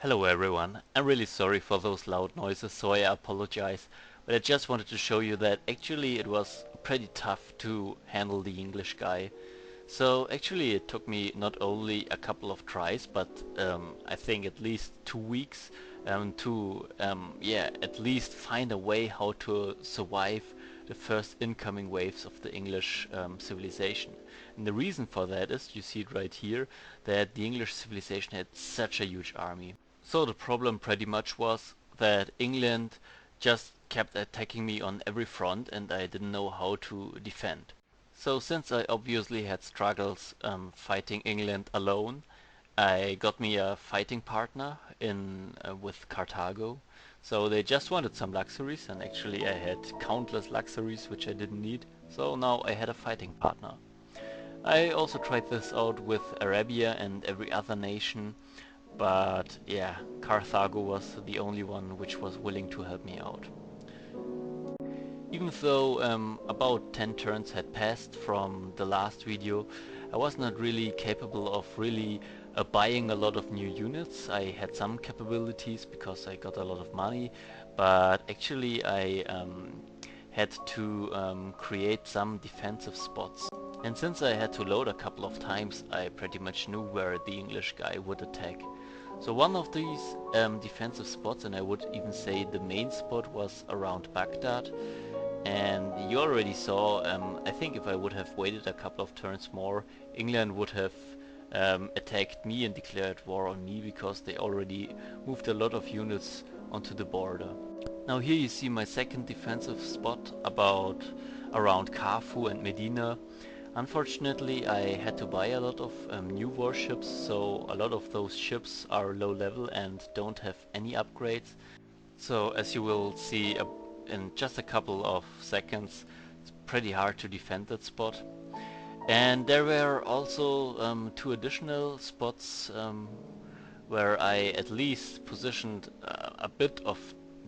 Hello everyone, I'm really sorry for those loud noises, so I apologize, but I just wanted to show you that actually it was pretty tough to handle the English guy. So actually it took me not only a couple of tries, but I think at least 2 weeks to at least find a way how to survive the first incoming waves of the English civilization. And the reason for that is, you see it right here, that the English civilization had such a huge army. So the problem pretty much was that England just kept attacking me on every front and I didn't know how to defend. So since I obviously had struggles fighting England alone, I got me a fighting partner in with Carthago. So they just wanted some luxuries, and actually I had countless luxuries which I didn't need. So now I had a fighting partner. I also tried this out with Arabia and every other nation, but yeah, Carthago was the only one which was willing to help me out. Even though about 10 turns had passed from the last video, I was not really capable of really buying a lot of new units. I had some capabilities because I got a lot of money, but actually I had to create some defensive spots. And since I had to load a couple of times, I pretty much knew where the English guy would attack. So one of these defensive spots, and I would even say the main spot, was around Baghdad. And you already saw, I think if I would have waited a couple of turns more, England would have attacked me and declared war on me, because they already moved a lot of units onto the border. Now here you see my second defensive spot around Carfu and Medina. Unfortunately, I had to buy a lot of new warships, so a lot of those ships are low level and don't have any upgrades. So as you will see in just a couple of seconds, it's pretty hard to defend that spot. And there were also two additional spots where I at least positioned a bit of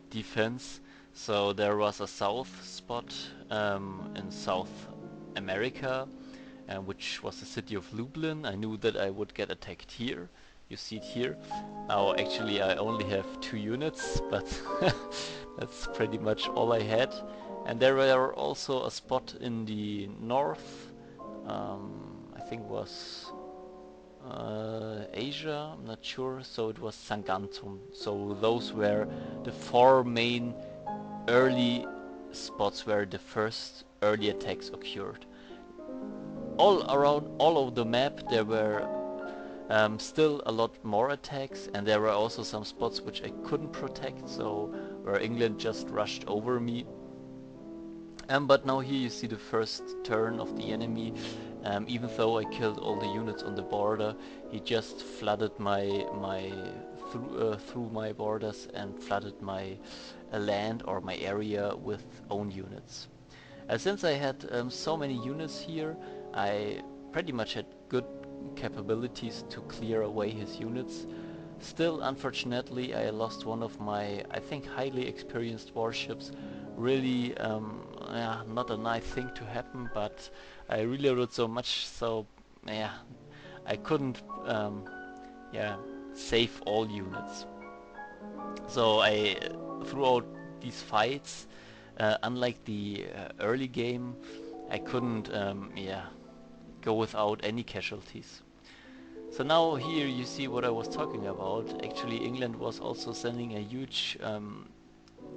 defense. So there was a south spot in South America, which was the city of Lublin. I knew that I would get attacked here. You see it here. Now actually I only have 2 units, but that's pretty much all I had. And there were also a spot in the north, I think was Asia, I'm not sure, so it was Sangantum. So those were the 4 main early spots where the first early attacks occurred. All around all over the map there were still a lot more attacks, and there were also some spots which I couldn't protect, so where England just rushed over me. But now here you see the first turn of the enemy. Even though I killed all the units on the border, he just flooded through my borders and flooded my land or my area with own units. Since I had so many units here, I pretty much had good capabilities to clear away his units. Still, unfortunately, I lost one of my, I think, highly experienced warships. Really, yeah, not a nice thing to happen, but I reloaded so much, so yeah, I couldn't, yeah, save all units. So I, throughout these fights, unlike the early game, I couldn't, yeah, go without any casualties. So now here you see what I was talking about. Actually, England was also sending a huge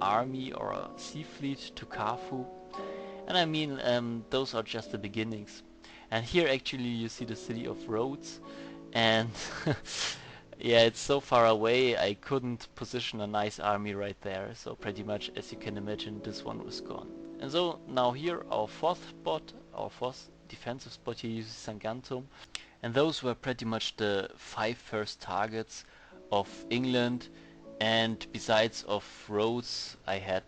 army or a sea fleet to Carfu. And I mean, those are just the beginnings. And here actually you see the city of Rhodes. And yeah, it's so far away, I couldn't position a nice army right there. So pretty much, as you can imagine, this one was gone. And so now here our fourth defensive spot here, you see Sangantum. And those were pretty much the 5 first targets of England. And besides of Rhodes, I had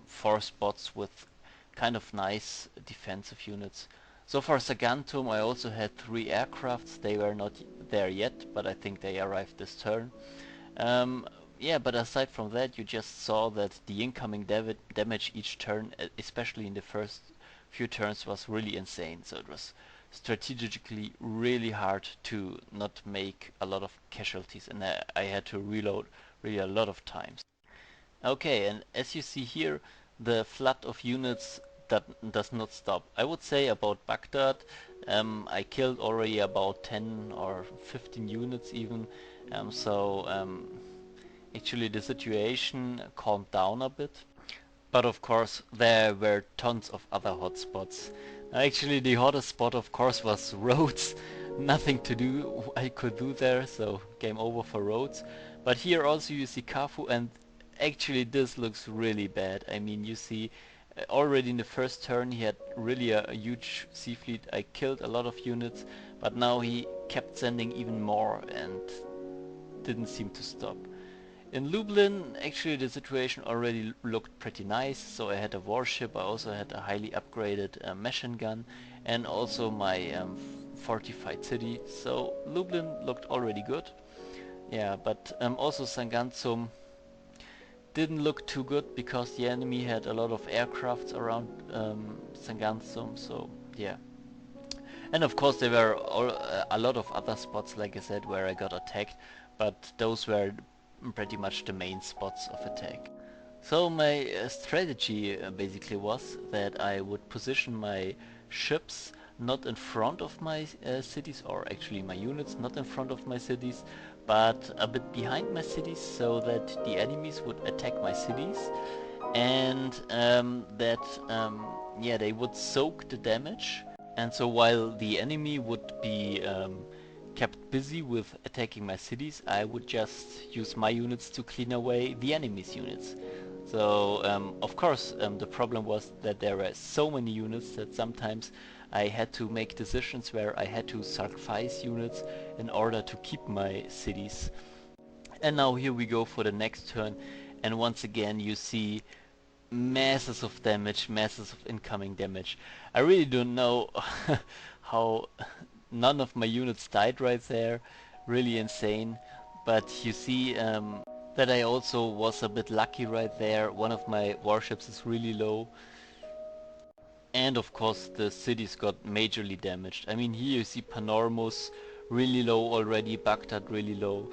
4 spots with kind of nice defensive units. So for Sagantum I also had 3 aircrafts. They were not there yet, but I think they arrived this turn. Yeah, but aside from that, you just saw that the incoming damage each turn, especially in the first few turns, was really insane. So it was strategically really hard to not make a lot of casualties, and I had to reload really a lot of times. Okay, and as you see here, the flood of units that does not stop. I would say about Baghdad, I killed already about 10 or 15 units even, actually the situation calmed down a bit. But of course there were tons of other hotspots. Actually the hottest spot of course was Rhodes. Nothing to do I could do there, so game over for Rhodes. But here also you see Kafu, and actually this looks really bad. I mean, you see already in the first turn he had really a huge sea fleet. I killed a lot of units, but now he kept sending even more and didn't seem to stop. In Lublin, actually the situation already looked pretty nice, so I had a warship, I also had a highly upgraded machine gun, and also my fortified city, so Lublin looked already good. Yeah, but also Sangansum didn't look too good because the enemy had a lot of aircrafts around Sangansum, so yeah. And of course there were a lot of other spots, like I said, where I got attacked, but those were pretty much the main spots of attack. So my strategy basically was that I would position my ships not in front of my cities, or actually my units not in front of my cities, but a bit behind my cities, so that the enemies would attack my cities, and yeah, they would soak the damage. And so while the enemy would be kept busy with attacking my cities, I would just use my units to clean away the enemy's units. So of course the problem was that there were so many units that sometimes I had to make decisions where I had to sacrifice units in order to keep my cities. And now here we go for the next turn, and once again you see masses of damage, masses of incoming damage. I really don't know how none of my units died right there. Really insane. But you see that I also was a bit lucky right there. One of my warships is really low. And of course the cities got majorly damaged. I mean, here you see Panormus really low already, Baghdad really low.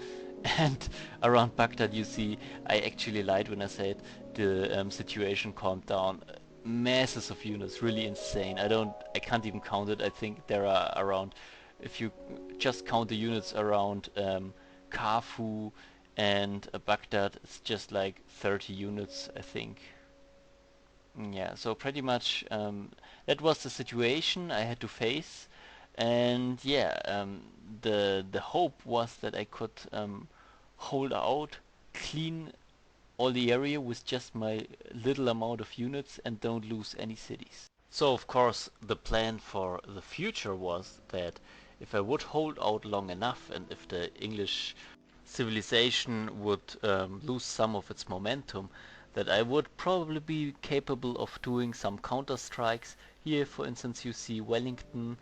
And around Baghdad you see, I actually lied when I said the situation calmed down. Masses of units, really insane. I can't even count it. I think there are around, if you just count the units around Kharfu and Baghdad, it's just like 30 units, I think. Yeah, so pretty much that was the situation I had to face, and yeah, the hope was that I could hold out, clean all the area with just my little amount of units and don't lose any cities. So of course the plan for the future was that if I would hold out long enough, and if the English civilization would lose some of its momentum, that I would probably be capable of doing some counter strikes. Here for instance you see Wellington,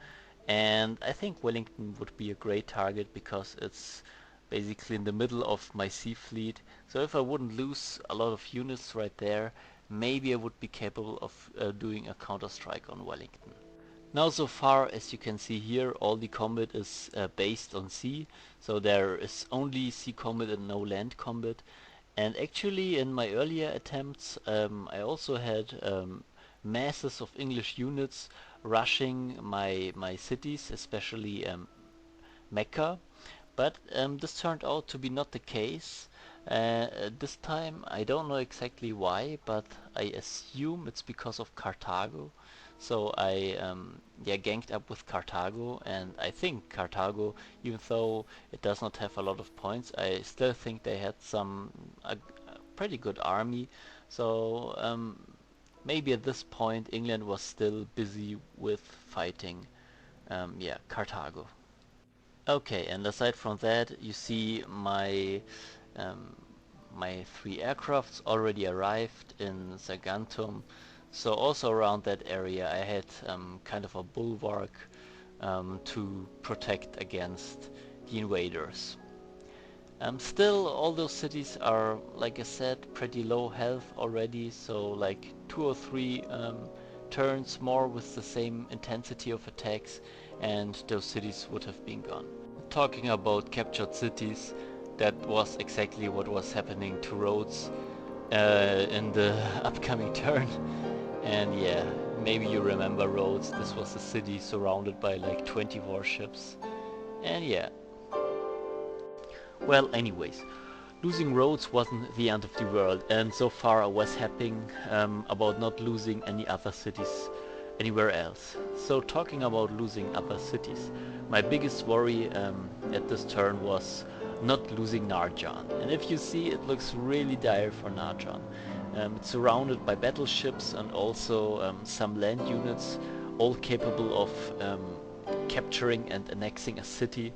and I think Wellington would be a great target because it's basically in the middle of my sea fleet. So if I wouldn't lose a lot of units right there, maybe I would be capable of doing a counter strike on Wellington. Now so far as you can see here, all the combat is based on sea, so there is only sea combat and no land combat. And actually in my earlier attempts I also had masses of English units rushing my cities, especially Mecca, but this turned out to be not the case. This time I don't know exactly why, but I assume it's because of Carthago. So I yeah, ganked up with Carthago, and I think Carthago, even though it does not have a lot of points, I still think they had a pretty good army. So maybe at this point England was still busy with fighting yeah, Carthago. Okay, and aside from that, you see um, my three aircrafts already arrived in Saguntum. So also around that area I had kind of a bulwark to protect against the invaders. Still, all those cities are, like I said, pretty low health already, so like 2 or 3 turns more with the same intensity of attacks, and those cities would have been gone. Talking about captured cities, that was exactly what was happening to Rhodes in the upcoming turn. And yeah, maybe you remember Rhodes. This was a city surrounded by like 20 warships. And yeah. Well, anyways, losing Rhodes wasn't the end of the world, and so far I was happy about not losing any other cities anywhere else. So talking about losing other cities, my biggest worry at this turn was not losing Narjan. And if you see, it looks really dire for Narjan. It's surrounded by battleships and also some land units, all capable of capturing and annexing a city.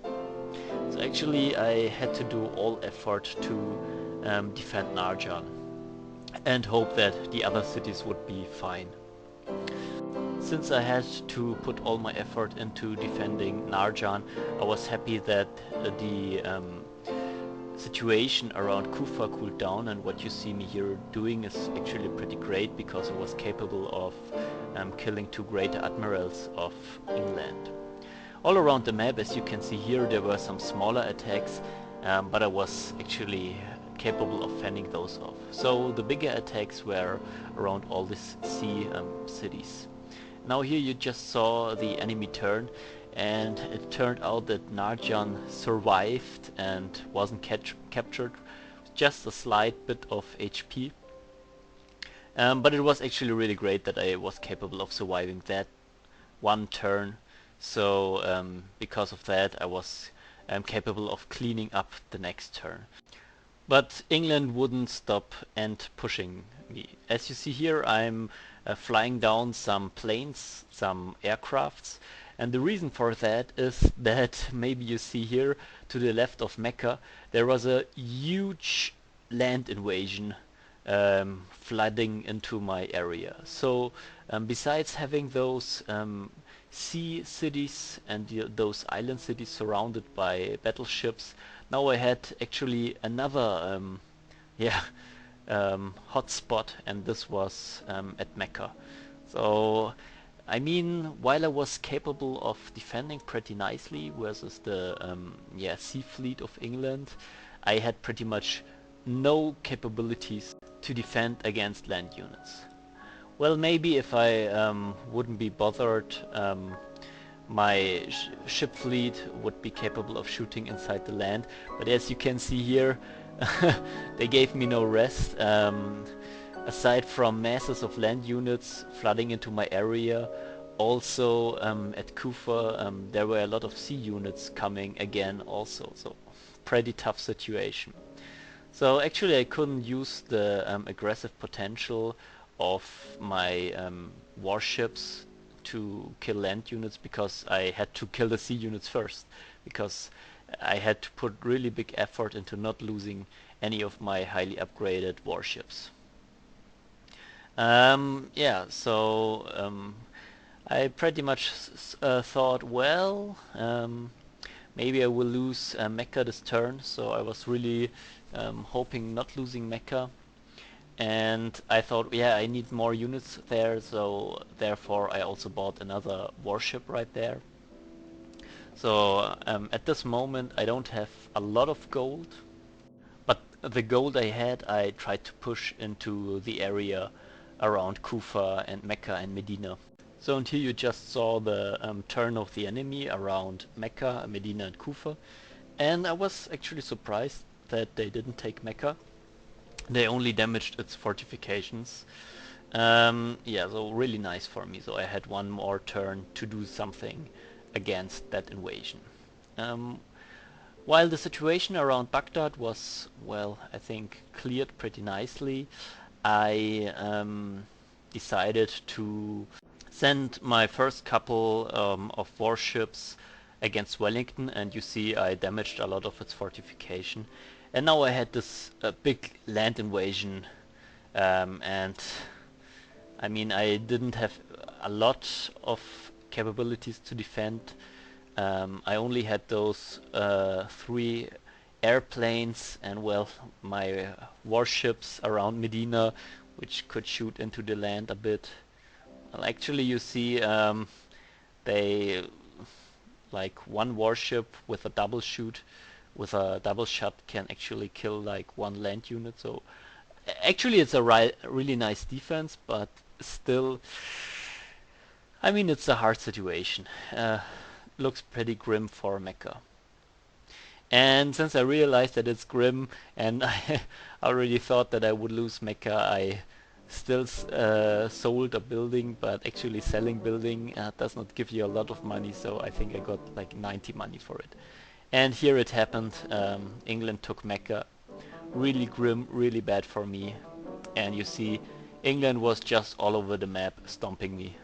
So actually I had to do all effort to defend Narjan and hope that the other cities would be fine. Since I had to put all my effort into defending Narjan, I was happy that the situation around Kufa cooled down, and what you see me here doing is actually pretty great because I was capable of killing 2 great admirals of England. All around the map, as you can see here, there were some smaller attacks, but I was actually capable of fending those off. So the bigger attacks were around all these sea cities. Now here you just saw the enemy turn, and it turned out that Narjan survived and wasn't captured, just a slight bit of HP. But it was actually really great that I was capable of surviving that one turn. So because of that I was capable of cleaning up the next turn. But England wouldn't stop and pushing me. As you see here, I'm flying down some planes, some aircrafts, and the reason for that is that maybe you see here to the left of Mecca there was a huge land invasion flooding into my area. So besides having those sea cities and those island cities surrounded by battleships, now I had actually another hotspot, and this was at Mecca. So I mean, while I was capable of defending pretty nicely versus the sea fleet of England, I had pretty much no capabilities to defend against land units. Well, maybe if I wouldn't be bothered, my ship fleet would be capable of shooting inside the land, but as you can see here, they gave me no rest. Aside from masses of land units flooding into my area, also at Kufa there were a lot of sea units coming again also, so pretty tough situation. So actually I couldn't use the aggressive potential of my warships to kill land units because I had to kill the sea units first, because I had to put really big effort into not losing any of my highly upgraded warships. I pretty much thought, well, maybe I will lose Mecca this turn, so I was really hoping not losing Mecca. And I thought, yeah, I need more units there, so therefore I also bought another warship right there. So at this moment I don't have a lot of gold, but the gold I had I tried to push into the area around Kufa and Mecca and Medina. So and here you just saw the turn of the enemy around Mecca, Medina and Kufa, and I was actually surprised that they didn't take Mecca. They only damaged its fortifications. So really nice for me. So I had one more turn to do something against that invasion. While the situation around Baghdad was, well, I think cleared pretty nicely, I decided to send my first couple of warships against Wellington, and you see I damaged a lot of its fortification. And now I had this big land invasion, and I mean I didn't have a lot of capabilities to defend. I only had those 3 airplanes and, well, my warships around Medina, which could shoot into the land a bit. Well, actually, you see, they like one warship with a double shoot, with a double shot can actually kill like one land unit. So actually, it's a really nice defense, but still, I mean, it's a hard situation. Looks pretty grim for Mecha. And since I realized that it's grim and I already thought that I would lose Mecha, I still sold a building, but actually selling building does not give you a lot of money, so I think I got like 90 money for it. And here it happened. England took Mecca. Really grim, really bad for me. And you see, England was just all over the map stomping me.